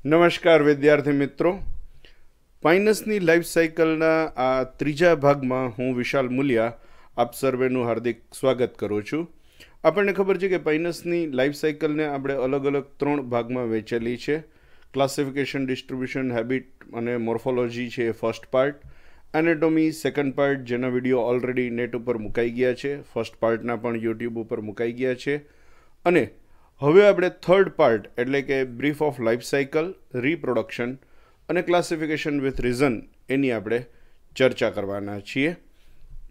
નમસ્કાર વિદ્યાર્થી મિત્રો, પાઇનસની લાઈફ સાયકલના આ ત્રીજા ભાગમાં હું વિશાલ મુલિયા આપ સર્વેનું હાર્દિક સ્વાગત કરું છું. આપણને ખબર છે કે પાઇનસની લાઈફ સાયકલને આપણે અલગ અલગ 3 ભાગમાં વહેંચેલી છે. ક્લાસિફિકેશન, ડિસ્ટ્રીબ્યુશન, હેબિટ અને મોર્ફોલોજી છે એ first part. Anatomy second part, જેના વિડીયો ઓલરેડી નેટ ઉપર મુકાઈ ગયા છે. ફર્સ્ટ પાર્ટના પણ યુટ્યુબ ઉપર મુકાઈ ગયા છે. અને હવે આપણે થર્ડ પાર્ટ એટલે કે brief of life cycle, reproduction અને ક્લાસિફિકેશન વિથ રીઝન એની આપણે ચર્ચા કરવાના છીએ.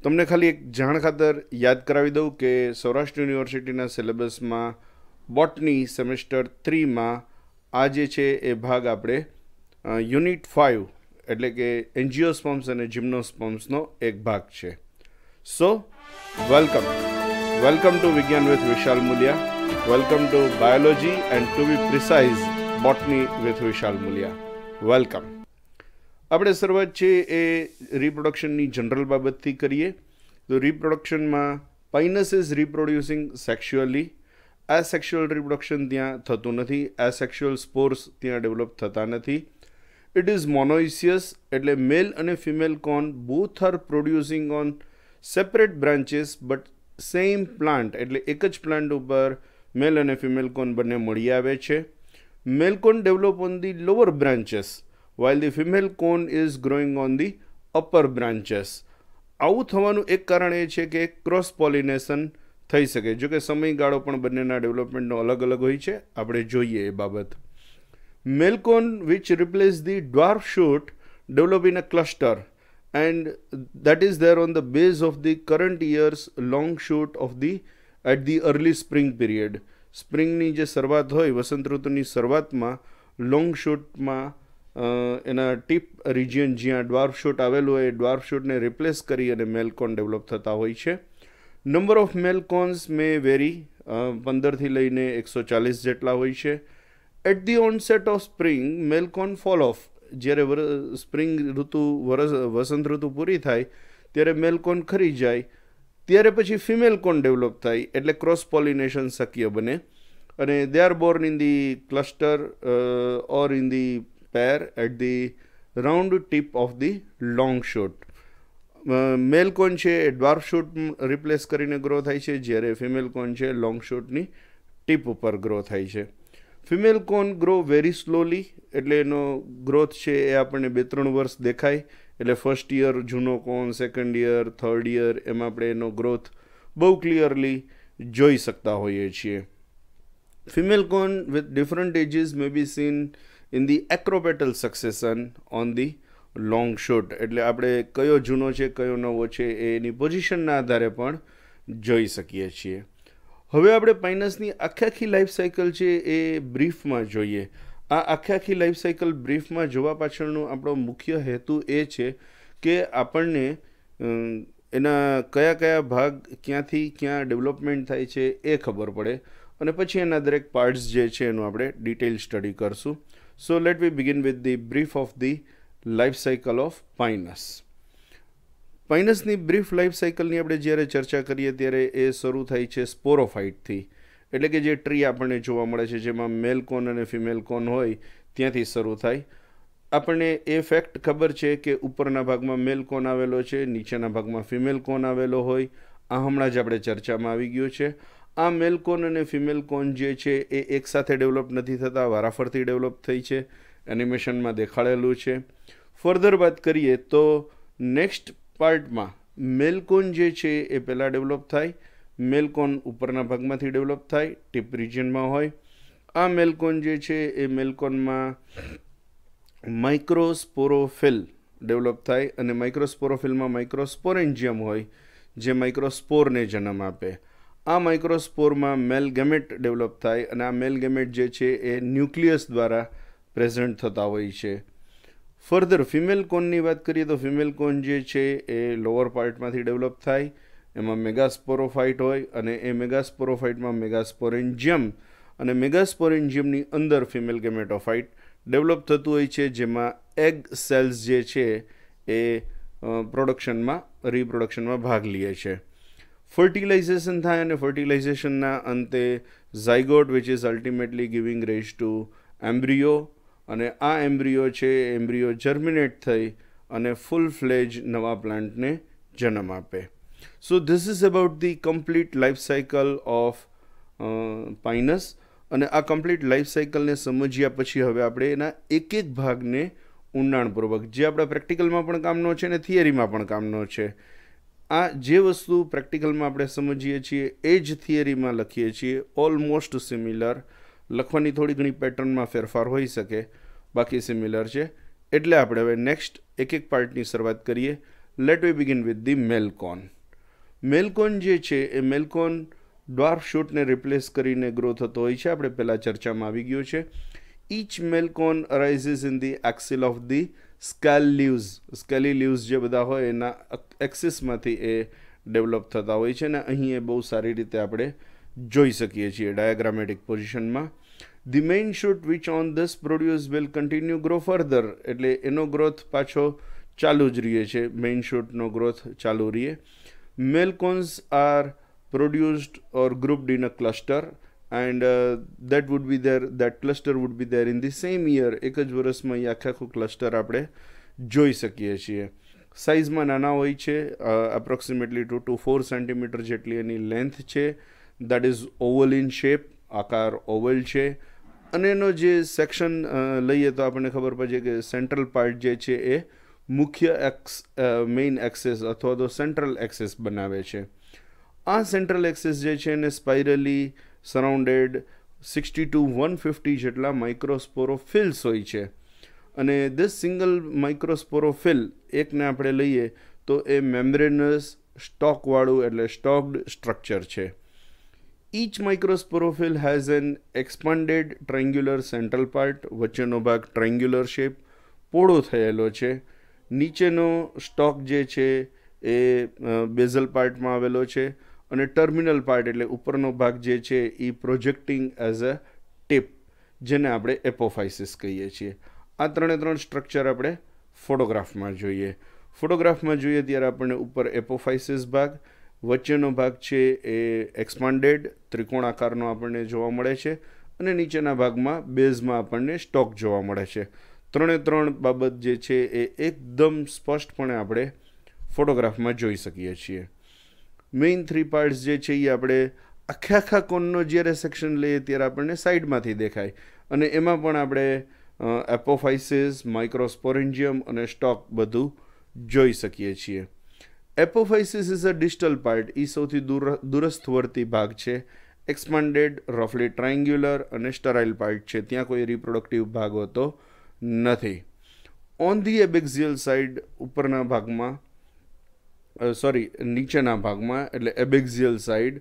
તમને ખાલી એક જાણ ખાતર યાદ કરાવી દઉં કે સૌરાષ્ટ્ર યુનિવર્સિટીના સિલેબસમાં બોટની સેમેસ્ટર 3માં આ જે છે એ ભાગ આપણે યુનિટ 5 એટલે કે એન્જિયોસ્પર્મ્સ અને જિમ્નોસ્પર્મ્સનો એક ભાગ છે. So welcome to Vigyan with Vishal Muliya. Welcome to Biology and to be precise, Botany with Vishal Mulia. Welcome. આપણે શરૂઆત છે એ રિપ્રોડક્શનની જનરલ બાબતથી કરીએ તો રિપ્રોડક્શનમાં પાઇનસ ઇઝ રિપ્રોડ્યુસિંગ સેક્સ્યુઅલી. એસેક્સ્યુઅલ રિપ્રોડક્શન ત્યાં થતું નથી. એસેક્સ્યુઅલ સ્પોર્સ ત્યાં ડેવલપ થતા નથી. ઇટ ઇઝ મોનોઇસિયસ એટલે મેલ અને female cone both are producing on separate branches but same plant એટલે એક જ પ્લાન્ટ ઉપર મેલ અને ફિમેલ કોન બંને મળી આવે છે. Male cone develop on the lower branches while the female cone is growing on the upper branches. આવું થવાનું એક કારણ એ છે કે ક્રોસ પોલિનેશન થઈ શકે. જો કે સમયગાળો પણ બંનેના ડેવલપમેન્ટનો અલગ અલગ હોય છે, આપણે જોઈએ એ બાબત. મેલ કોન which replace the dwarf shoot develop in a cluster and that is there on the base of the current year's long shoot of the at the early spring period. સ્પ્રિંગની જે શરૂઆત હોય, વસંત ઋતુની શરૂઆતમાં લોંગ શૂટમાં એના ટીપ રિજિયન જ્યાં dwarf shoot આવેલું હોય એ dwarf શૂટને replace કરી અને મેલકોન ડેવલપ થતા હોય છે. Number of male cones may vary, 15થી લઈને 140 જેટલા હોય છે. At the onset of spring male cone fall off. જ્યારે સ્પ્રિંગ ઋતુ વસંત ઋતુ પૂરી થાય ત્યારે મેલકોન ખરી જાય, ત્યારે પછી ફિમેલ કોન ડેવલપ થાય એટલે ક્રોસ પોલિનેશન શક્ય બને. અને they are borne in the cluster or in the pair at the round tip of the long shoot. Male cone છે એ ડ્વાર્ફ શૂટ રિપ્લેસ કરીને ગ્રો થાય છે, જ્યારે ફિમેલ કોન છે લોંગ શૂટની ટીપ ઉપર ગ્રો થાય છે. Female cone grow very slowly એટલે એનો ગ્રોથ છે એ આપણને 2-3 વર્ષ દેખાય. એટલે ફર્સ્ટ યર જૂનો કોન, સેકન્ડ યર, થર્ડ યર એમાં આપણે એનો ગ્રોથ બહુ ક્લિયરલી જોઈ શકતા હોઈએ છીએ. Female cone with different ages may be seen in the acropetal succession on the long shoot. એટલે આપણે કયો જૂનો છે કયો નવો છે એની પોઝિશનના આધારે પણ જોઈ શકીએ છીએ. હવે આપણે પાઇનસની આખી લાઈફ સાયકલ છે એ બ્રીફમાં જોઈએ. આ આખી લાઈફ સાયકલ બ્રીફમાં જોવા પાછળનો આપણો મુખ્ય હેતુ એ છે કે આપણને એના કયા કયા ભાગ ક્યાંથી ક્યાં ડેવલપમેન્ટ થાય છે એ ખબર પડે, અને પછી એના દરેક પાર્ટ્સ જે છે એનું આપણે ડિટેલ સ્ટડી કરશું. So let we begin with the brief of the life cycle of Pinus. પાઇનસની બ્રીફ લાઈફ સાયકલની આપણે જ્યારે ચર્ચા કરીએ ત્યારે એ શરૂ થાય છે સ્પોરોફાઇટથી. એટલે કે જે ટ્રી આપણને જોવા મળે છે જેમાં મેલ કોન અને ફિમેલ કોન હોય ત્યાંથી શરૂ થાય. આપણને એ ફેક્ટ ખબર છે કે ઉપરના ભાગમાં મેલ કોન આવેલો છે, નીચેના ભાગમાં ફિમેલ કોન આવેલો હોય. આ હમણાં જ આપણે ચર્ચામાં આવી ગયું છે. આ મેલ કોન અને ફિમેલ કોન જે છે એ એકસાથે ડેવલપ નથી થતા, વારાફરતી ડેવલપ થઈ છે. એનિમેશનમાં દેખાડેલું છે. ફર્ધર વાત કરીએ તો નેક્સ્ટ પાર્ટમાં મેલ કોન જે છે એ પહેલાં ડેવલપ થાય. મેલ કોન ઉપરના ભાગમાંથી ડેવલપ થાય, ટીપ રિજિયનમાં હોય. આ મેલ કોન જે છે એ મેલ કોનમાં માઇક્રોસ્પોરોફિલ ડેવલપ થાય, અને માઇક્રોસ્પોરોફિલમાં માઇક્રોસ્પોરેન્જિયમ હોય જે માઇક્રોસ્પોરને જન્મ આપે. આ માઇક્રોસ્પોરમાં મેલ ગેમેટ ડેવલપ થાય, અને આ મેલ ગેમેટ જે છે એ ન્યુક્લિયસ દ્વારા પ્રેઝન્ટ થતા હોય છે. ફર્ધર ફિમેલ કોનની વાત કરીએ તો ફિમેલ કોન જે છે એ લોઅર પાર્ટમાંથી ડેવલપ થાય. એમાં મેગાસ્પોરોફાઇટ હોય, અને એ મેગાસ્પોરોફાઇટમાં મેગાસ્પોરેન્જિયમ, અને મેગાસ્પોરેન્જિયમની અંદર ફિમેલ ગેમેટોફાઇટ ડેવલપ થતું હોય છે, જેમાં એગ સેલ્સ જે છે એ રિપ્રોડક્શનમાં ભાગ લે છે. ફર્ટિલાઇઝેશન થાય, અને ફર્ટિલાઇઝેશનના અંતે zygote which is ultimately giving rise to embryo, અને આ એમ્બ્રિયો છે એમ્બ્રિયો જર્મિનેટ થઈ અને ફૂલ ફ્લેજ નવા પ્લાન્ટને જન્મ આપે. So this is about the complete life cycle of Pinus. અને આ કમ્પ્લીટ લાઈફ સાયકલને સમજ્યા પછી હવે આપણે એના એક એક ભાગને ઊંડાણપૂર્વક, જે આપણા પ્રેક્ટિકલમાં પણ કામનો છે ને થિયરીમાં પણ કામનો છે, આ જે વસ્તુ પ્રેક્ટિકલમાં આપણે સમજીએ છીએ એ જ થિયરીમાં લખીએ છીએ, ઓલમોસ્ટ સિમિલર. લખવાની થોડી ઘણી પેટર્નમાં ફેરફાર હોઈ શકે, બાકી સિમિલર છે. એટલે આપણે હવે નેક્સ્ટ એક એક પાર્ટની શરૂઆત કરીએ. Let we begin with the male cone. Male cone જે છે એ મેલકોન ડ્વાર્ફ શૂટને રિપ્લેસ કરીને ગ્રો થતો હોય છે. આપણે પહેલાં ચર્ચામાં આવી ગયો છે. Each male cone arises in the axil of the scale leaves. Scaly leaves જે બધા હોય એના એક્સિસમાંથી એ ડેવલપ થતા હોય છે ને અહીં એ બહુ સારી રીતે આપણે જોઈ શકીએ છીએ ડાયાગ્રામેટિક પોઝિશનમાં. The main shoot which on this produce will continue grow further. એટલે એનો ગ્રોથ પાછો ચાલુ જ રહીએ છે, મેઇન શૂટનો ગ્રોથ ચાલુ રહીએ. મેલકોન્સ R produced or grouped in a cluster and that cluster would be there in the same year. એક જ વર્ષમાં એ આખું ક્લસ્ટર આપણે જોઈ શકીએ છીએ. સાઇઝમાં નાના હોય છે, એપ્રોક્સિમેટલી 2 to 4 સેન્ટીમીટર જેટલી એની લેન્થ છે. That is Oval in shape, આકાર ઓવલ છે. અને એનો જે સેક્શન લઈએ તો આપણને ખબર પડે કે સેન્ટ્રલ પાર્ટ જે છે એ મુખ્ય મેઇન એક્સેસ અથવા તો સેન્ટ્રલ એક્સેસ બનાવે છે. આ સેન્ટ્રલ એક્સેસ જે છે એને સ્પાઇરલી સરાઉન્ડેડ 60 to 150 જેટલા માઇક્રોસ્પોરોફિલ્સ હોય છે. અને ધીસ સિંગલ માઇક્રોસ્પોરોફિલ એકને આપણે લઈએ તો એ મેમ્બ્રેનસ સ્ટોકવાળું એટલે સ્ટોક્ડ સ્ટ્રક્ચર છે. Each microsporophyll has an expanded triangular central part. વચ્ચેનો ભાગ ટ્રાયંગ્યુલર શેપ પોળો થયેલો છે. નીચેનો સ્ટોક જે છે એ બેઝલ પાર્ટમાં આવેલો છે અને ટર્મિનલ પાર્ટ એટલે ઉપરનો ભાગ જે છે એ પ્રોજેક્ટિંગ એઝ અ ટિપ, જેને આપણે એપોફાઇસિસ કહીએ છીએ. આ ત્રણ સ્ટ્રક્ચર આપણે ફોટોગ્રાફમાં જોઈએ. ફોટોગ્રાફમાં જોઈએ ત્યારે આપણને ઉપર એપોફાઇસિસ ભાગ, વચ્ચેનો ભાગ છે એ એક્સપાન્ડેડ ત્રિકોણ આકારનો આપણને જોવા મળે છે અને નીચેના ભાગમાં બેઝમાં આપણને સ્ટોક જોવા મળે છે. ત્રણ બાબત જે છે એ એકદમ સ્પષ્ટપણે આપણે ફોટોગ્રાફમાં જોઈ શકીએ છીએ. મેઇન 3 પાર્ટ્સ જે છે એ આપણે આખા કોનનો જ્યારે સેક્શન લઈએ ત્યારે આપણને સાઈડમાંથી દેખાય અને એમાં પણ આપણે એપોફાઇસિસ, માઇક્રોસ્પોરેન્જિયમ અને સ્ટોક બધું જોઈ શકીએ છીએ. એપોફાઇસિસ ઇઝ અ ડિસ્ટલ પાર્ટ. એ સૌથી દૂરસ્થવર્તી ભાગ છે. એક્સપાન્ડેડ, રફલી ટ્રાયંગ્યુલર અને સ્ટરાઇલ પાર્ટ છે. ત્યાં કોઈ રિપ્રોડક્ટિવ ભાગ હોતો નથી. ઓન ધી એબેક્ઝિયલ સાઇડ ઉપરના ભાગમાં નીચેના ભાગમાં એટલે એબેક્ઝિયલ સાઇડ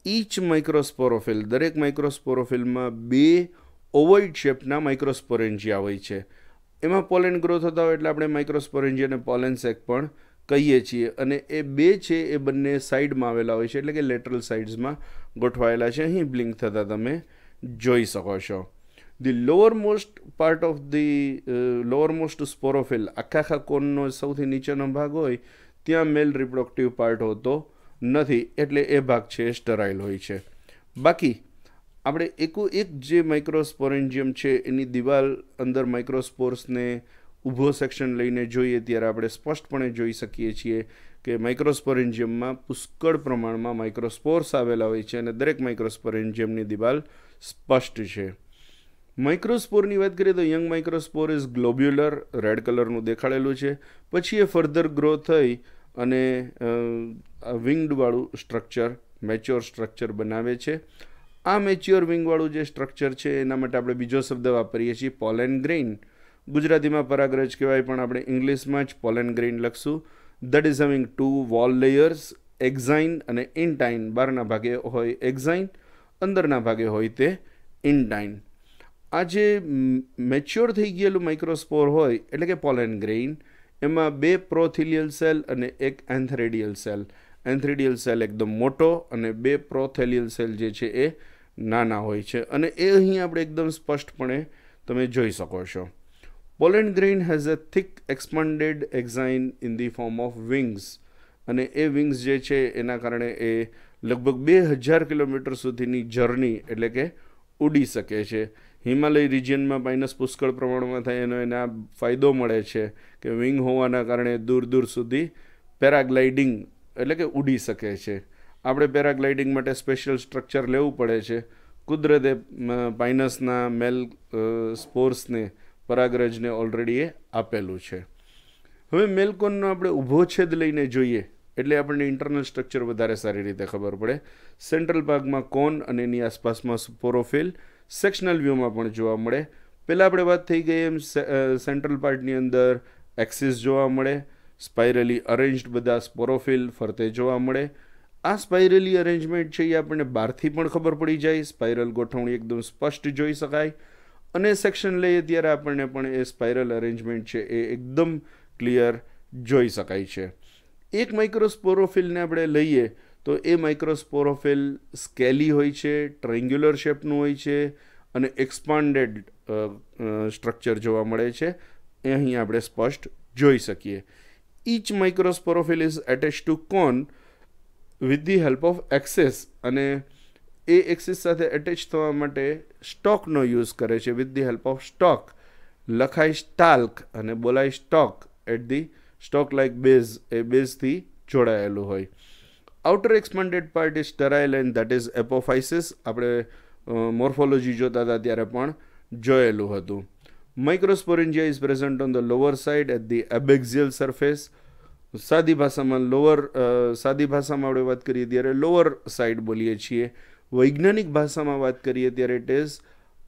ઈચ માઇક્રોસ્પોરોફિલ, દરેક માઇક્રોસ્પોરોફિલમાં 2 ઓવોઇડ શેપના માઇક્રોસ્પોરેન્જિયા હોય છે. એમાં પોલેન ગ્રો થતા હોય એટલે આપણે માઇક્રોસ્પોરેન્જિયાને પોલેન સેક પણ કહીએ છીએ. અને એ 2 છે એ બંને સાઈડમાં આવેલા હોય છે એટલે કે લેટરલ સાઇડ્સમાં ગોઠવાયેલા છે. અહીં બ્લિંક થતા તમે જોઈ શકો છો. ધી લોઅરમોસ્ટ પાર્ટ ઓફ ધી લોઅરમોસ્ટ સ્પોરોફિલ, આખા કોનનો સૌથી નીચેનો ભાગ હોય ત્યાં મેલ રિપ્રોડક્ટિવ પાર્ટ હોતો નથી એટલે એ ભાગ છે સ્ટરાઇલ હોય છે. બાકી આપણે એક જે માઇક્રોસ્પોરેન્જિયમ છે એની દિવાલ અંદર માઇક્રોસ્પોર્સને ઊભો સેક્શન લઈને જોઈએ ત્યારે આપણે સ્પષ્ટપણે જોઈ શકીએ છીએ કે માઇક્રોસ્પોરેન્જિયમમાં પુષ્કળ પ્રમાણમાં માઇક્રોસ્પોર્સ આવેલા હોય છે અને દરેક માઇક્રોસ્પોરેન્જિયમની દિવાલ સ્પષ્ટ છે. માઇક્રોસ્પોરની વાત કરીએ તો યંગ માઇક્રોસ્પોર ઇઝ ગ્લોબ્યુલર, રેડ કલરનું દેખાડેલું છે. પછી એ ફર્ધર ગ્રો થઈ અને વિંગડવાળું સ્ટ્રક્ચર, મેચ્યોર સ્ટ્રક્ચર બનાવે છે. આ મેચ્યોર વિંગવાળું જે સ્ટ્રક્ચર છે એના માટે આપણે બીજો શબ્દ વાપરીએ છીએ પોલેન ગ્રેઇન. ગુજરાતીમાં પરાગરજ કહેવાય પણ આપણે ઇંગ્લિશમાં જ પોલેન ગ્રેઇન લખશું. That is having 2 wall layers, exine અને ઇન્ટાઇન. બહારના ભાગે હોય એક્ઝાઇન, અંદરના ભાગે હોય તે ઇન્ટાઇન. આ જે મેચ્યોર થઈ ગયેલું માઇક્રોસ્પોર હોય એટલે કે પોલેન ગ્રેઇન, એમાં 2 પ્રોથેલિયલ સેલ અને 1 એન્થરેડિયલ સેલ. એન્થરેડિયલ સેલ એકદમ મોટો અને 2 પ્રોથેલિયલ સેલ જે છે એ નાના હોય છે અને એ અહીં આપણે એકદમ સ્પષ્ટપણે તમે જોઈ શકો છો. Pollen grain has a thick expanded exine in the form of wings. અને એ વિંગ્સ જે છે એના કારણે એ લગભગ 2000 કિલોમીટર સુધીની જર્ની એટલે કે ઉડી શકે છે. હિમાલય રિજિયનમાં પાઇનસ પુષ્કળ પ્રમાણમાં થાય એને આ ફાયદો મળે છે કે વિંગ હોવાના કારણે દૂર દૂર સુધી પેરાગ્લાઇડિંગ એટલે કે ઉડી શકે છે. આપણે પેરાગ્લાઇડિંગ માટે સ્પેશિયલ સ્ટ્રક્ચર લેવું પડે છે. કુદરતે પાઇનસના મેલ સ્પોર્સને પરાગરજને ઓલરેડી એ આપેલું છે. હવે મેલકોનનો આપણે ઊભો છેદ લઈને જોઈએ એટલે આપણને ઇન્ટરનલ સ્ટ્રક્ચર વધારે સારી રીતે ખબર પડે. સેન્ટ્રલ ભાગમાં કોન અને એની આસપાસમાં સ્પોરોફિલ સેક્શનલ વ્યૂમાં પણ જોવા મળે. પહેલાં આપણે વાત થઈ ગઈ એમ સેન્ટ્રલ પાર્ટની અંદર એક્સિસ જોવા મળે, સ્પાઇરલી અરેન્જડ બધા સ્પોરોફિલ ફરતે જોવા મળે. આ સ્પાઇરલી અરેન્જમેન્ટ છે એ આપણને બહારથી પણ ખબર પડી જાય, સ્પાઇરલ ગોઠવણી એકદમ સ્પષ્ટ જોઈ શકાય, અને સેક્શન લઈએ ત્યારે આપણને પણ એ સ્પાઇરલ અરેન્જમેન્ટ છે એ એકદમ ક્લિયર જોઈ શકાય છે. એક માઇક્રોસ્પોરોફિલને આપણે લઈએ તો એ માઇક્રોસ્પોરોફિલ સ્કેલી હોય છે, ટ્રાયંગ્યુલર શેપનું હોય છે અને એક્સપાન્ડેડ સ્ટ્રક્ચર જોવા મળે છે. એ અહીં આપણે સ્પષ્ટ જોઈ શકીએ. Each microsporophyll is attach to cone with the help of axis, અને એ એક્સિસ સાથે એટેચ થવા માટે સ્ટોકનો યુઝ કરે છે. With the help of stalk લખાય સ્ટાલ્ક અને બોલાય stalk. At the stalk like base, એ બેઝથી જોડાયેલું હોય. Outer expanded part is sterile and that is apophysis. આપણે મોર્ફોલોજી જોતા હતા ત્યારે પણ જોયેલું હતું. Microsporangia is present on the lower side at the abaxial surface. સાદી ભાષામાં આપણે વાત કરીએ ત્યારે લોઅર સાઇડ બોલીએ છીએ. વૈજ્ઞાનિક ભાષામાં વાત કરીએ ત્યારે it is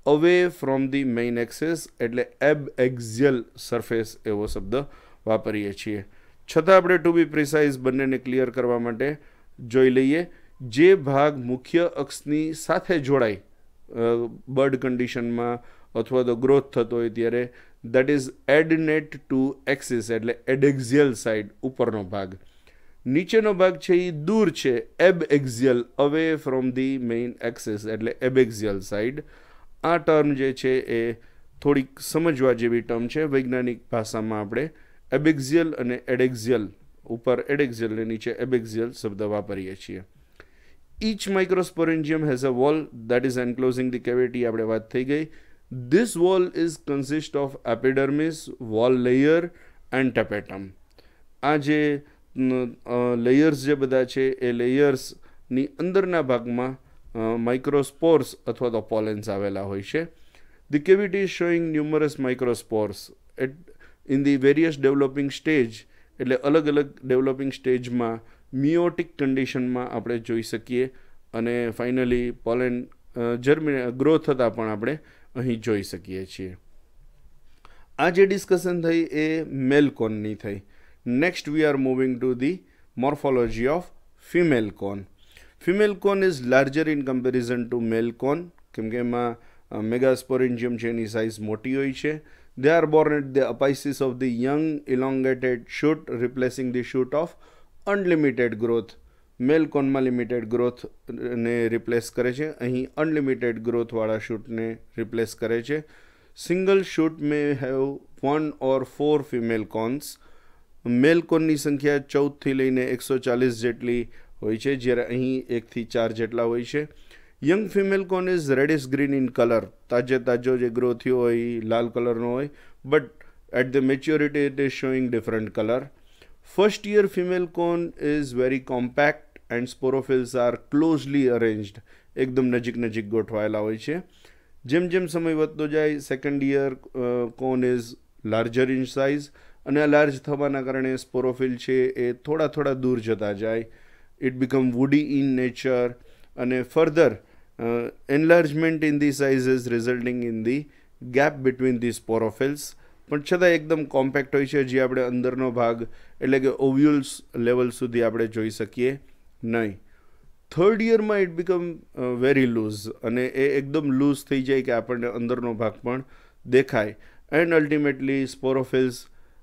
away from the main axis, એટલે એબએક્ઝિયલ સરફેસ એવો શબ્દ વાપરીએ છીએ. છતાં આપણે ટુ બી પ્રિસાઇઝ બંનેને ક્લિયર કરવા માટે જોઈ લઈએ. જે ભાગ મુખ્ય અક્ષની સાથે જોડાય બર્ડ કન્ડિશનમાં અથવા તો ગ્રોથ થતો હોય ત્યારે દેટ ઇઝ એડનેટ ટુ એક્સિસ, એટલે એડેક્ઝિયલ સાઇડ ઉપરનો ભાગ. નીચેનો ભાગ છે એ દૂર છે, એબએક્ઝિયલ away from the main axis, એટલે એબેક્ઝિયલ સાઇડ. આ ટર્મ જે છે એ થોડીક સમજવા જેવી ટર્મ છે. વૈજ્ઞાનિક ભાષામાં આપણે એબેક્ઝિયલ અને એડેક્ઝિયલ, ઉપર એડેક્ઝિયલ અને નીચે એબેક્ઝિયલ શબ્દ વાપરીએ છીએ. Each microsporangium has a wall that is enclosing the cavity, આપણે વાત થઈ ગઈ. This wall is consist of epidermis, wall layer and tapetum. આ જે લેયર્સ જે બધા છે એ લેયર્સની અંદરના ભાગમાં માઇક્રોસ્પોર્સ અથવા તો પોલેન્સ આવેલા હોય છે. The cavity is showing numerous microspores in the various developing stage, એટલે અલગ અલગ ડેવલપિંગ સ્ટેજમાં મિયોટિક કન્ડિશનમાં આપણે જોઈ શકીએ, અને ફાઇનલી પોલેન ગ્રો થતાં પણ આપણે અહીં જોઈ શકીએ છીએ. આ જે ડિસ્કશન થઈ એ મેલ કોનની થઈ. Next we are moving to the morphology of female cone. Female cone is larger in comparison to male cone, કેમ કે એમાં મેગાસ્પોરેન્જિયમ છે એની સાઇઝ મોટી હોય છે. They are born at the apices of the young elongated shoot, replacing the shoot of unlimited growth. Male કોનમાં limited ગ્રોથને replace કરે છે, અહીં અનલિમિટેડ ગ્રોથવાળા શૂટને રિપ્લેસ કરે છે. Single shoot may have 1 or 4 female cones. Male કોનની સંખ્યા 14થી લઈને 140 જેટલી હોય છે, જ્યારે અહીં 1 થી 4 જેટલા હોય છે. Young female cone is reddish green in colour. તાજો જે ગ્રો થયો હોય એ લાલ કલરનો હોય, but at the maturity it is showing different colour. First year female cone is very compact and sporophylls are closely arranged. એકદમ નજીક ગોઠવાયેલા હોય છે. જેમ જેમ સમય વધતો જાય second year cone is larger in size, અને આ લાર્જ થવાના કારણે સ્પોરોફિલ છે એ થોડા દૂર જતા જાય. It become woody in nature, અને further enlargement in the size is resulting in the gap between the sporophylls. પણ છતાં એકદમ કોમ્પેક્ટ હોય છે, જે આપણે અંદરનો ભાગ એટલે કે ઓવ્યુલ્સ લેવલ સુધી આપણે જોઈ શકીએ નહીં. થર્ડ યરમાં ઇટ બીકમ વેરી લૂઝ, અને એ એકદમ લૂઝ થઈ જાય કે આપણને અંદરનો ભાગ પણ દેખાય. એન્ડ અલ્ટિમેટલી સ્પોરોફિલ્સ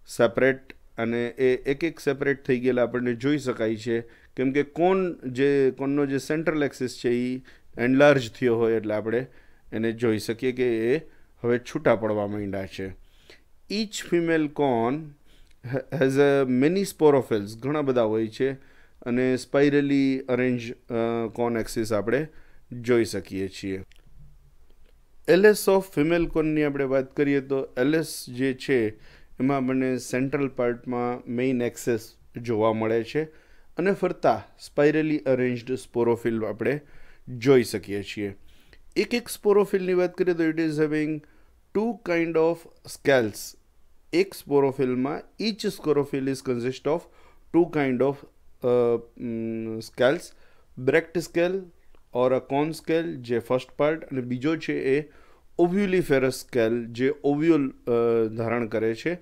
સેપરેટ, અને એ એક સેપરેટ થઈ ગયેલા આપણને જોઈ શકાય છે, કેમ કે કોનનો જે સેન્ટ્રલ એક્સિસ છે એ એનલાર્જ થયો હોય, એટલે આપણે એને જોઈ શકીએ કે એ હવે છૂટા પડવા માંડ્યા છે. Each female cone has a many sporophylls, ઘણા બધા હોય છે, અને સ્પાઇરલી અરેન્જ કોન એક્સિસ આપણે જોઈ શકીએ છીએ. એલએસ ઓફ ફિમેલ કોનની આપણે વાત કરીએ તો એલએસ જે છે એમાં આપણને સેન્ટ્રલ પાર્ટમાં મેઇન એક્સેસ જોવા મળે છે અને ફરતા સ્પાઇરલી અરેન્જડ સ્પોરોફિલ આપણે જોઈ શકીએ છીએ. એક સ્પોરોફિલની વાત કરીએ તો it is having 2 kind of scales. એક સ્પોરોફિલમાં each sporophyll is consist of 2 kind of scales. Bract scale or a cone scale જે ફર્સ્ટ પાર્ટ, અને બીજો છે એ ઓવ્યુલિફેરસ સ્કેલ જે ઓવ્યુલ ધારણ કરે છે,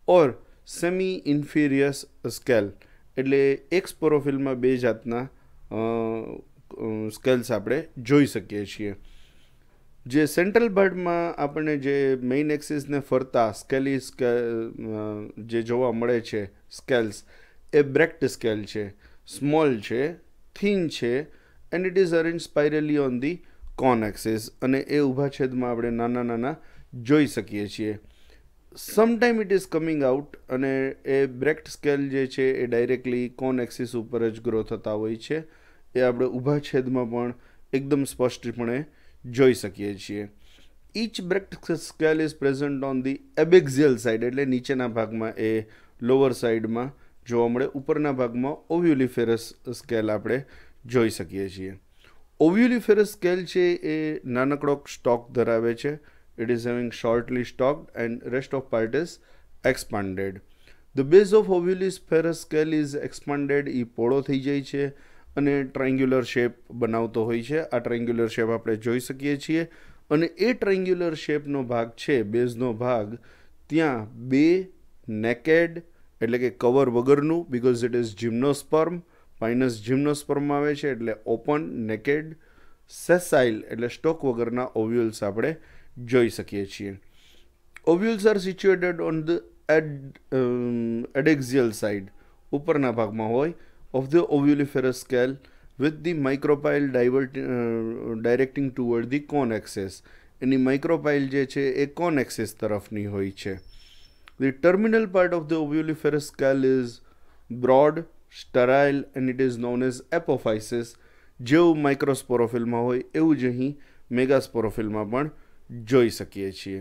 ઓર સેમી ઇન્ફિરિયસ સ્કેલ એટલે એક સ્પોરોફિલમાં 2 જાતના સ્કેલ્સ આપણે જોઈ શકીએ છીએ. જે સેન્ટ્રલ પાર્ટમાં આપણને જે મેઇન એક્સિસને ફરતા સ્કેલી જે જોવા મળે છે સ્કેલ્સ એ બ્રેક્ટ સ્કેલ છે, સ્મોલ છે, થીન છે, and it is arrange spirally on the cone axis, અને એ ઊભા છેદમાં આપણે નાના નાના જોઈ શકીએ છીએ. Sometime it is coming out, અને એ બ્રેક્ટ સ્કેલ જે છે એ ડાયરેક્ટલી કોન એક્સિસ ઉપર જ ગ્રો થતા હોય છે. એ આપણે ઊભા છેદમાં પણ એકદમ સ્પષ્ટપણે જોઈ શકીએ છીએ. Each bract scale is present on the abaxial side એટલે નીચેના ભાગમાં એ લોઅર સાઇડમાં જોવા મળે. ઉપરના ભાગમાં ઓવ્યુલિફેરસ સ્કેલ આપણે જોઈ શકીએ છીએ. ઓવ્યુલિફેરસ સ્કેલ છે એ નાનકડો સ્ટોક ધરાવે છે. It is having shortly stalked and rest of part is expanded. The base of ovuliferous scale is expanded. એ પોળો થઈ જાય છે અને ટ્રાયંગ્યુલર શેપ બનાવતો હોય છે. આ ટ્રાયંગ્યુલર શેપ આપણે જોઈ શકીએ છીએ, અને એ ટ્રાયંગ્યુલર શેપનો ભાગ છે બેઝનો ભાગ, ત્યાં 2 નેકેડ એટલે કે કવર વગરનું, બિકોઝ ઇટ ઇઝ જિમ્નોસ્પર્મ, પાઇનસ જિમ્નોસ્પર્મ આવે છે એટલે ઓપન નેકેડ, સેસાઇલ એટલે સ્ટોક વગરના ઓવ્યુલ્સ આપણે જોઈ શકીએ છીએ. Ovules are situated on the adaxial side ઉપરના ભાગમાં હોય of the ovuliferous scale with the micropyle directing toward the cone axis. Any micropyle જે છે એ cone axis તરફની હોય છે. The terminal part of the ovuliferous scale is broad, sterile and it is known as apophysis. જેવું માઇક્રોસ્પોરોફિલમાં હોય એવું જ અહીં મેગાસ્પોરોફિલમાં પણ જોઈ શકીએ છીએ.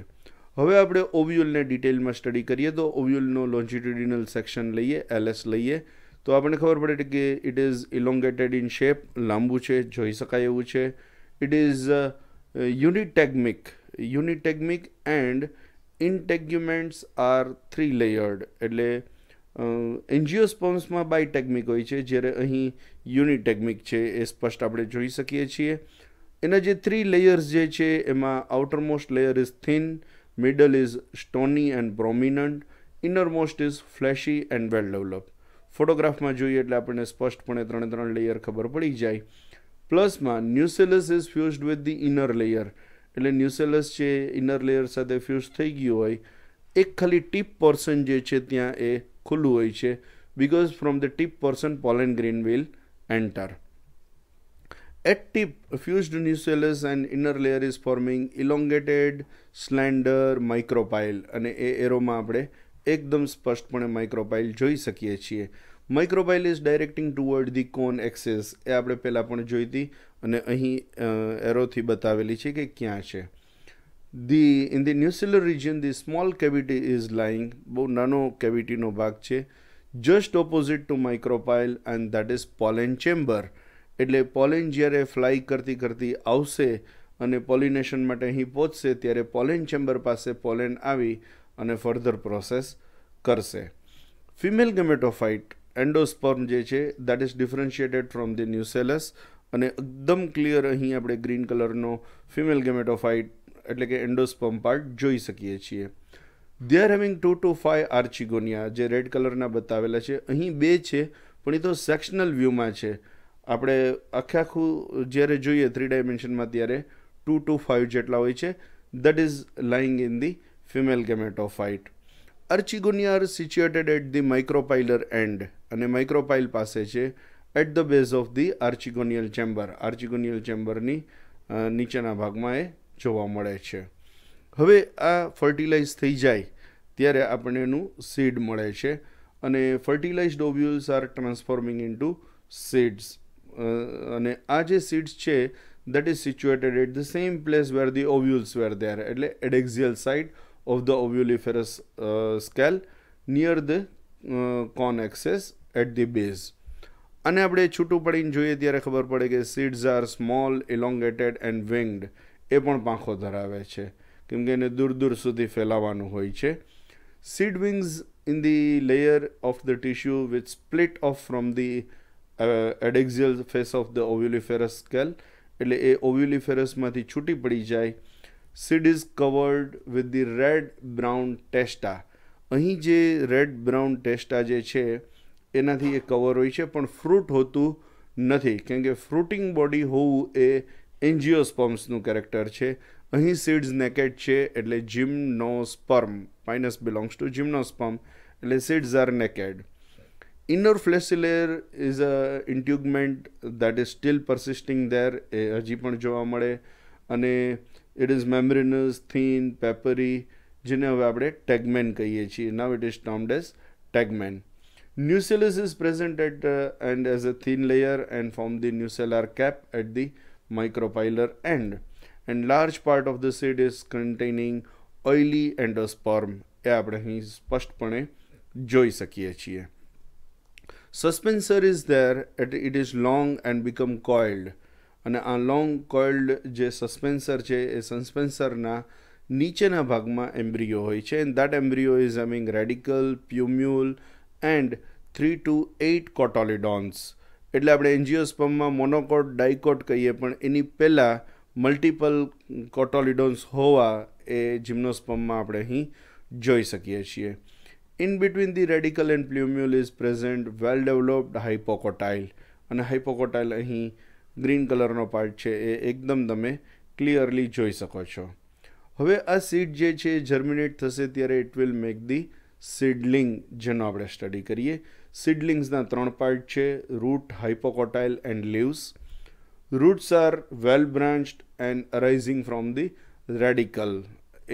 હવે આપણે ઓવ્યુલને ડિટેલમાં સ્ટડી કરીએ તો ઓવ્યુલનો લોન્જિટ્યુડિનલ સેક્શન લઈએ, એલએસ લઈએ, તો આપણને ખબર પડે કે it is elongated in shape, લાંબુ છે, જોઈ શકાય એવું છે. It is unitegmic and integuments are 3 layered એટલે એન્જિયોસ્પર્મ્સમાં બાયટેગ્મિક હોય છે, જ્યારે અહીં યુનિટેગ્મિક છે એ સ્પષ્ટ આપણે જોઈ શકીએ છીએ. એના જે 3 લેયર્સ જે છે એમાં outermost layer is thin, middle is stony and prominent, innermost is fleshy and well develop. ફોટોગ્રાફમાં જોઈએ એટલે આપણને સ્પષ્ટપણે 3 લેયર ખબર પડી જાય. પ્લસમાં nucellus is fused with the inner layer એટલે ન્યુસેલસ છે ઇનર લેયર સાથે ફ્યુઝ થઈ ગયું હોય. એક ખાલી ટીપ પોર્શન જે છે ત્યાં એ ખુલ્લું હોય છે, because from the tip portion pollen grain will enter. At tip, fused nucellus and inner layer is forming elongated, slender micropyle, અને એ એરોમાં આપણે એકદમ સ્પષ્ટપણે માઇક્રોપાઇલ જોઈ શકીએ છીએ. Micropyle is directing toward the cone axis, એ આપણે પહેલાં પણ જોઈ હતી અને અહીં એરોથી બતાવેલી છે કે ક્યાં છે. In the nucellar region the small cavity is lying, બહુ નાનો કેવિટીનો ભાગ છે, just opposite to micropyle end that is pollen chamber. એટલે પોલેન જ્યારે ફ્લાય કરતી આવશે અને પોલિનેશન માટે અહીં પહોંચશે ત્યારે પોલેન ચેમ્બર પાસે પોલેન આવી અને ફર્ધર પ્રોસેસ કરશે. ફિમેલ ગેમેટોફાઇટ એન્ડોસ્પર્મ જે છે દેટ ઇઝ ડિફરન્શિએટેડ ફ્રોમ ધી ન્યુસેલસ, અને એકદમ ક્લિયર અહીં આપણે ગ્રીન કલરનો ફિમેલ ગેમેટોફાઇટ એટલે કે એન્ડોસ્પર્મ પાર્ટ જોઈ શકીએ છીએ. દે આર હેવિંગ 2 to 5 આર્ચિગોનિયા, જે રેડ કલરના બતાવેલા છે. અહીં 2 છે પણ એ તો સેક્શનલ વ્યૂમાં છે. આપણે આખું જ્યારે જોઈએ 3 ડાયમેન્શનમાં ત્યારે 2 to 5 જેટલા હોય છે. That is lying in the female gametophyte. Archegonia are situated at the micropylar end, અને માઇક્રોપાઇલ પાસે છે at the base of the archegonial chamber. Archegonial ચેમ્બરની નીચેના ભાગમાં એ જોવા મળે છે. હવે આ ફર્ટિલાઇઝ થઈ જાય ત્યારે આપણને એનું સીડ મળે છે, અને ફર્ટિલાઇઝડ ઓવ્યુલ્સ આર ટ્રાન્સફોર્મિંગ ઇન્ટુ સીડ્સ. અને આ જે સીડ્સ છે that is situated at the same place where the ovules were there, એટલે એડેક્સિયલ side of the ovuliferous scale near the con axis at the base. અને આપણે છૂટું પડીને જોઈએ ત્યારે ખબર પડે કે seeds are small, elongated and winged. એ પણ પાંખો ધરાવે છે કેમ કે એને દૂર દૂર સુધી ફેલાવાનું હોય છે. Seed wings in the layer of the tissue which split off from the adhexial face of the ovuliferous scale, એટલે એ ઓવ્યુલિફેરસમાંથી છૂટી પડી જાય. Seed is covered with the red brown testa. અહીં જે રેડ બ્રાઉન ટેસ્ટા જે છે એનાથી એ કવર હોય છે, પણ ફ્રૂટ હોતું નથી કેમ કે ફ્રૂટિંગ બોડી હોવું એ એન્જિયોસ્પર્મ્સનું કેરેક્ટર છે. અહીં સીડ્સ નેકેડ છે એટલે જિમ્નોસ્પર્મ, પાઇનસ બિલોંગ્સ ટુ જિમ્નોસ્પર્મ, એટલે seeds are naked. Inner fleshy layer is a intugment that is still persisting there, એ હજી પણ જોવા મળે, અને it is membranous, thin, peppery, જેને હવે આપણે ટેગમેન કહીએ છીએ. Now it is termed as tegmen. Nucellus is present at and as a thin layer and form the nucellar cap at the micropylar end, and large part of the seed is containing oily endosperm. એ આપણે અહીં સ્પષ્ટપણે જોઈ શકીએ છીએ. Suspensor is there, it is long and become coiled, અને આ long કોઇલ્ડ જે સસ્પેન્સર છે એ સસ્પેન્સરના નીચેના ભાગમાં એમ્બ્રિયો હોય છે, and that embryo is having radical, plumule and 3 to 8 cotyledons. એટલે આપણે એન્જિયોસ્પર્મમાં મોનોકોટ ડાઇકોટ કહીએ, પણ એની પહેલાં મલ્ટિપલ કોટોલિડોન્સ હોવા એ જિમ્નોસ્પર્મમાં આપણે અહીં જોઈ શકીએ છીએ. In between the radical and plumule is present well developed hypocotyle, અને hypocotyle અહીં ગ્રીન કલરનો પાર્ટ છે એ એકદમ તમે ક્લિયરલી જોઈ શકો છો. હવે આ સીડ જે છે જર્મિનેટ થશે ત્યારે it will make the seedling, જેનો આપણે સ્ટડી કરીએ. સીડલિંગ્સના 3 પાર્ટ છે, root, hypocotyl and leaves. Roots are well branched and arising from the radicle.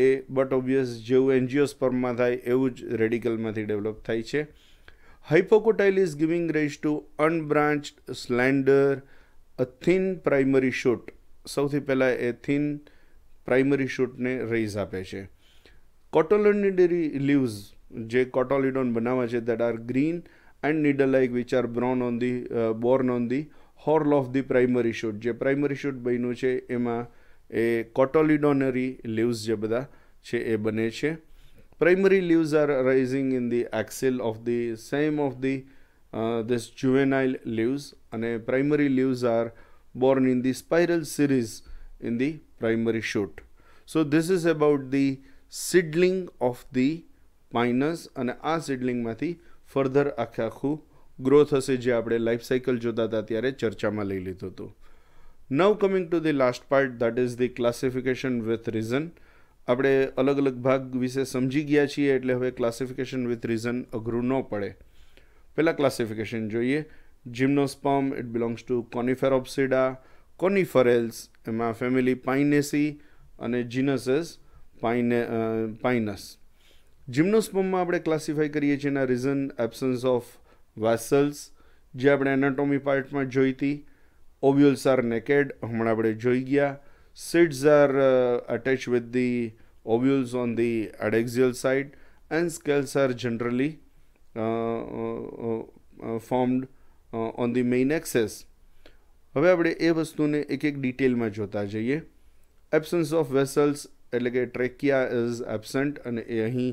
એ બટ ઓબ્વિયસ જેવું એન્જિયોસ્પર્મમાં થાય એવું જ રેડિકલમાંથી ડેવલપ થાય છે. Hypocotyl is giving rise to unbranched, slender, a thin primary shoot. સૌથી પહેલાં એ થિન પ્રાઇમરી શૂટને રેઝ આપે છે. કોટોલોનિડરી લીવ્સ જે કોટોલિડોન બનાવે છે that are green and needle like which are borne on the whorl of the primary shoot. જે પ્રાઇમરી શૂટ બન્યું છે એમાં એ કોટોલિડોનરી લીવ્સ જે બધા છે એ બને છે. Primary leaves are rising in the axil of the same of the this juvenile leaves, અને primary leaves are born in the spiral series in the primary shoot. So this is about the seedling of the pinus, અને આ seedlingમાંથી further આખું growth હશે જે આપણે life cycle જોતા હતા ત્યારે ચર્ચામાં લઈ લીધું હતું. Now coming to the last part, that is the classification with reason. આપણે અલગ અલગ ભાગ વિશે સમજી ગયા છીએ એટલે હવે ક્લાસિફિકેશન વિથ રીઝન અઘરું ન પડે. પહેલાં ક્લાસિફિકેશન જોઈએ. જિમ્નોસ્પર્મ, ઇટ બિલોંગ્સ ટુ કોનિફેરોપ્સિડા, કોનિફરેલ્સ, એમાં ફેમિલી પાઇનેસી અને જીનસ ઇઝ પાઇનસ. જિમ્નોસ્પર્મમાં આપણે ક્લાસિફાઈ કરીએ છીએ એના રીઝન એબ્સન્સ ઓફ વેસલ્સ, જે આપણે એનાટોમી પાર્ટમાં જોઈ હતી. ઓવ્યુલ્સ આર નેકેડ, હમણાં આપણે જોઈ ગયા. Seeds are attached with the ovules on the adaxial side, and scales are generally formed on the main axis. હવે આપણે એ વસ્તુને એક એક ડિટેલમાં જોતા જઈએ. એબ્સન્સ ઓફ વેસલ્સ એટલે કે ટ્રેકિયા ઇઝ એબસન્ટ, અને એ અહીં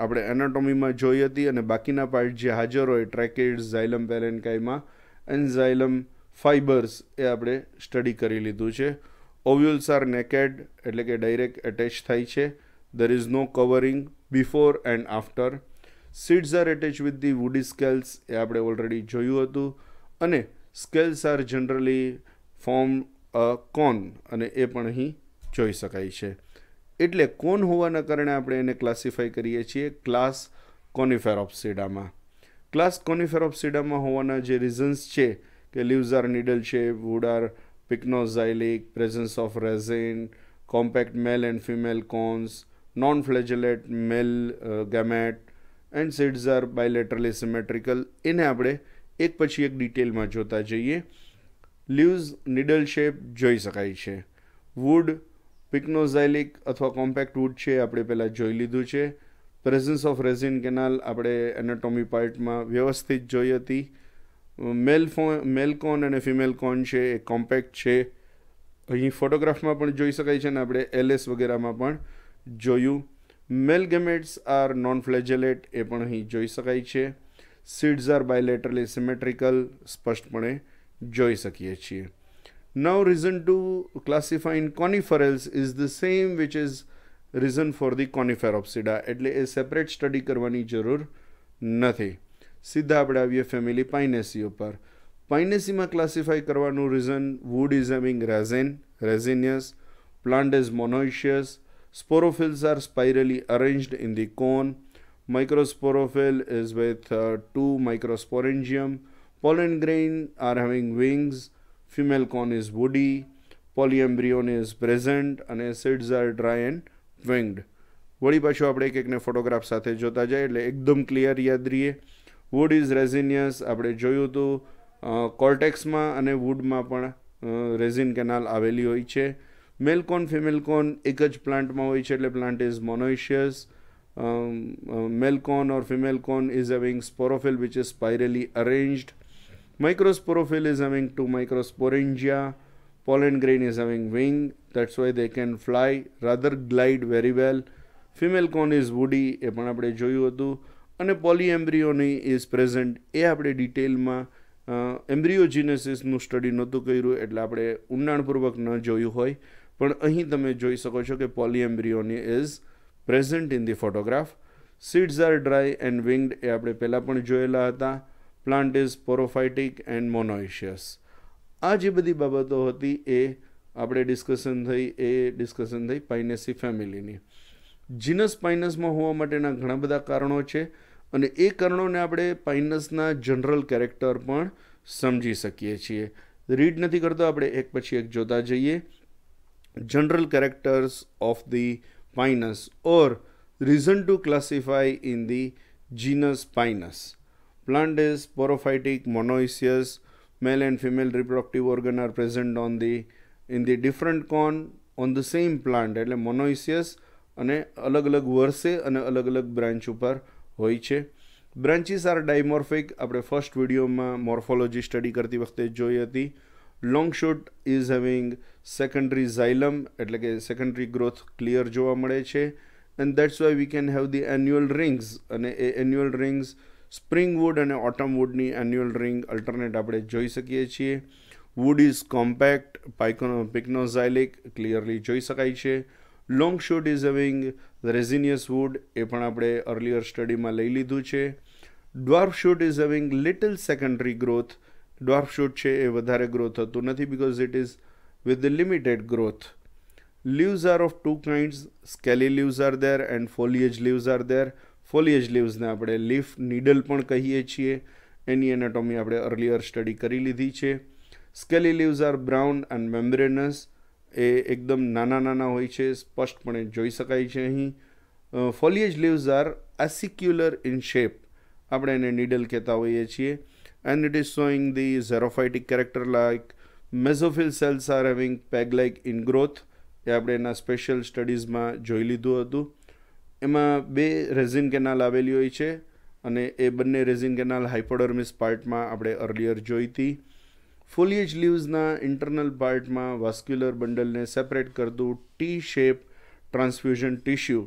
આપણે એનાટોમીમાં જોઈ હતી, અને બાકીના પાર્ટ જે હાજર હોય ટ્રેકિડ્સ, ઝાયલમ પેરેન્કાઇમા એન્ડ ઝાયલમ ફાઇબર્સ એ આપણે સ્ટડી કરી લીધું છે. ઓવ્યુલ્સ આર નેકેડ એટલે કે ડાયરેક્ટ એટેચ થાય છે. there is no covering before and after. seeds are attached with the woody scales, એ આપણે ઓલરેડી જોયું હતું, અને scales are generally form a cone, અને એ પણ અહીં જોઈ શકાય છે. એટલે કોન હોવાના કારણે આપણે એને ક્લાસિફાઈ કરીએ છીએ ક્લાસ કોનિફેરોપ્સિડામાં. ક્લાસ કોનિફેરોપ્સિડામાં હોવાના જે રીઝન્સ છે કે leaves are needle shape, wood are pycnoxylic, presence of resin, compact male and female cones, non-flagellate male gamete, and seeds are bilaterally symmetrical. એને આપણે એક પછી એક ડિટેલમાં જોતા જઈએ. લીવ્સ નીડલ શેપ જોઈ શકાય છે. વુડ પિકનોઝાઇલિક અથવા કોમ્પેક્ટ વુડ છે આપણે પહેલાં જોઈ લીધું છે. પ્રેઝન્સ ઓફ રેઝિન કેનાલ આપણે એનાટોમી પાર્ટમાં વ્યવસ્થિત જોઈ હતી. મેલ કોન અને ફિમેલ કોન છે એ કોમ્પેક્ટ છે. અહીં ફોટોગ્રાફમાં પણ જોઈ શકાય છે અને આપણે એલએસ વગેરેમાં પણ જોયું. મેલ ગેમેટ્સ આર નોન ફ્લેજેલેટ એ પણ અહીં જોઈ શકાય છે. સીડ્સ આર બાયલેટરલી સિમેટ્રિકલ સ્પષ્ટપણે જોઈ શકીએ છીએ. Now reason to classify in coniferales is the same which is reason for the coniferopsida, એટલે એ સેપરેટ સ્ટડી કરવાની જરૂર નથી. સીધા આપણે આવીએ ફેમિલી પાઇનેસી ઉપર. પાઇનેસીમાં ક્લાસિફાઈ કરવાનું reason wood is having resinous, plant is monoecious, sporophylls are spirally arranged in the cone, microsporophyll is with 2 microsporangium, pollen grain are having wings, female cone is woody, polyembryon is present અને seeds are dry and winged. વળી પાછું આપણે એક એકને photograph સાથે જોતા જાય એટલે એકદમ ક્લિયર યાદ રહીએ. વુડ ઇઝ રેઝિનિયસ આપણે જોયું હતું. કોર્ટેક્સમાં અને વુડમાં પણ રેઝિન કેનાલ આવેલી હોય છે. મેલ કોન ફિમેલ કોન એક જ પ્લાન્ટમાં હોય છે એટલે plant is monoecious. Male cone or female cone is having sporophyll which is spirally arranged. Microsporophyll is having 2 microsporangia. Pollen grain is having wing, that's why they can fly, rather glide very well. Female cone is woody એ પણ આપણે જોયું હતું. અને પોલીએમ્બ્રિયોની is present એ આપણે ડિટેલમાં એમ્બ્રિયોજીનેસિસનું study નહોતું કર્યું એટલે આપણે ઊંડાણપૂર્વક ન જોયું હોય, પણ અહીં તમે જોઈ શકો છો કે polyembryony is present in the photograph. Seeds are dry and winged એ આપણે પહેલાં પણ જોયેલા હતા. Plant is sporophytic and monoecious. આ જે બધી બાબતો હતી એ આપણે ડિસ્કશન થઈ પાઇનેસી ફેમિલીની. જીનસ પાઇનસમાં હોવા માટેના ઘણા બધા કારણો છે અને એ કારણોને આપણે પાઇનસના જનરલ કેરેક્ટર પણ સમજી શકીએ છીએ. રીડ નથી કરતો, આપણે એક પછી એક જોતા જઈએ. General characters of the Pinus or reason to classify in the genus Pinus. Plant is sporophytic, monoecious, male and female reproductive organ are present in the different cone on the same plant એટલે monoecious અને અલગ અલગ વર્ષે અને અલગ અલગ branch ઉપર હોય છે. બ્રાન્ચીસ આર ડાયમોર્ફિક આપણે ફર્સ્ટ વિડીયોમાં મોર્ફોલોજી સ્ટડી કરતી વખતે જોઈ હતી. Long shoot is having secondary xylem એટલે કે સેકન્ડરી ગ્રોથ ક્લિયર જોવા મળે છે. And that's why we can have the annual rings અને એ એન્યુઅલ રિંગ્સ સ્પ્રિંગ વુડ અને ઓટમ વુડની એન્યુઅલ રિંગ અલ્ટરનેટ આપણે જોઈ શકીએ છીએ. Wood is compact, pycnoxylic clearly જોઈ શકાય છે. Long shoot is having resinous wood એ પણ આપણે અર્લિયર સ્ટડીમાં લઈ લીધું છે. Dwarf shoot is having little secondary growth. Dwarf shoot છે એ વધારે ગ્રોથ થતું નથી because it is with the limited growth. Leaves are of two kinds, scaly leaves are there and foliage leaves are there. Foliage leaves ને આપણે leaf needle પણ કહીએ છીએ. એની એનાટોમી આપણે અર્લિયર સ્ટડી કરી લીધી છે. Scaly leaves are brown and membranous એ એકદમ નાના નાના હોય છે, સ્પષ્ટપણે જોઈ શકાય છે અહીં. Foliage leaves are acicular in shape, આપણે એને નીડલ કહેતા હોઈએ છીએ. And it is showing the xerophytic character like mesophyll cells are having peg like in growth એ આપણે એના સ્પેશિયલ સ્ટડીઝમાં જોઈ લીધું હતું. એમાં 2 રેઝિન કેનાલ આવેલી હોય છે અને એ બંને રેઝિન કેનાલ હાઇપોડર્મિસ પાર્ટમાં આપણે અર્લિયર જોઈ હતી. ફોલિયેજ લીવ્સના ઇન્ટરનલ પાર્ટમાં વાસ્ક્યુલર બંડલને સેપરેટ કરતું ટી શેપ ટ્રાન્સફ્યુઝન ટિશ્યુ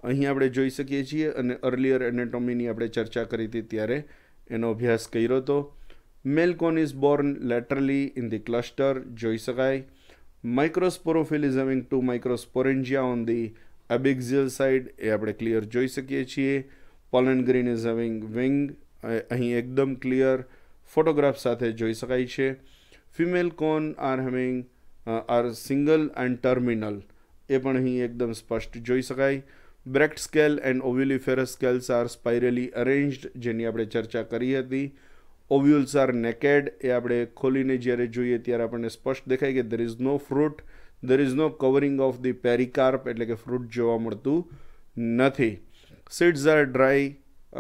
અહીં આપણે જોઈ શકીએ છીએ અને અર્લિયર એનેટોમીની આપણે ચર્ચા કરી હતી ત્યારે એનો અભ્યાસ કર્યો હતો. Male cone is borne laterally in the cluster જોઈ શકાય. Microsporophyll is having 2 microsporangia on the abaxial side એ આપણે ક્લિયર જોઈ શકીએ છીએ. Pollen grain is having wing અહીં એકદમ ક્લિયર ફોટોગ્રાફ સાથે જોઈ શકાય છે. Female cone are having are single and terminal એ પણ અહીં એકદમ સ્પષ્ટ જોઈ શકાય. Bract scale and ovuliferous scales are spirally arranged જેની આપણે ચર્ચા કરી હતી. ઓવ્યુલ્સ આર નેકેડ એ આપણે ખોલીને જ્યારે જોઈએ ત્યારે આપણને સ્પષ્ટ દેખાય કે there is no fruit, there is no covering of the pericarp એટલે કે ફ્રૂટ જોવા મળતું નથી. સીડ્સ આર ડ્રાય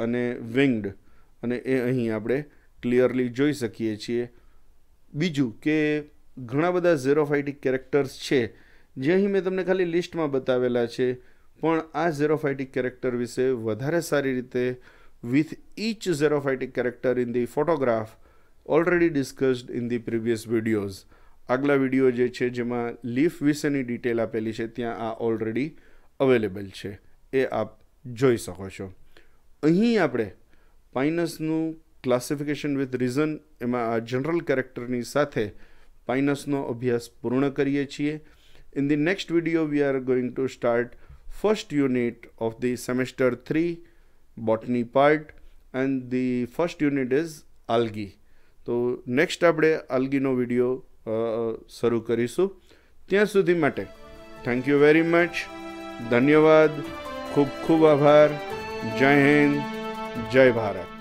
અને વિંગ્ડ અને એ અહીં આપણે ક્લિયરલી જોઈ શકીએ છીએ. બીજું કે ઘણા બધા ઝેરોફાઇટિક કેરેક્ટર્સ છે જે અહીં મેં તમને ખાલી લિસ્ટમાં બતાવેલા છે, પણ આ ઝેરોફાઇટિક કેરેક્ટર વિશે વધારે સારી રીતે with each xerophytic character in the photograph already discussed in the previous videos. આગલા વિડીયો જે છે જેમાં લીફ વિશેની ડિટેલ આપેલી છે ત્યાં આ ઓલરેડી અવેલેબલ છે, એ આપ જોઈ શકો છો. અહીં આપણે પાઇનસનું ક્લાસિફિકેશન વિથ રીઝન એમાં આ જનરલ કેરેક્ટરની સાથે પાઇનસનો અભ્યાસ પૂર્ણ કરીએ છીએ. In the next video we are going to start first unit of the semester 3 botany part and the first unit is algae. તો નેક્સ્ટ આપણે આલ્ગીનો વિડીયો શરૂ કરીશું. ત્યાં સુધી માટે થેન્ક યુ વેરી મચ. ધન્યવાદ, ખૂબ ખૂબ આભાર. જય હિન્દ, જય ભારત.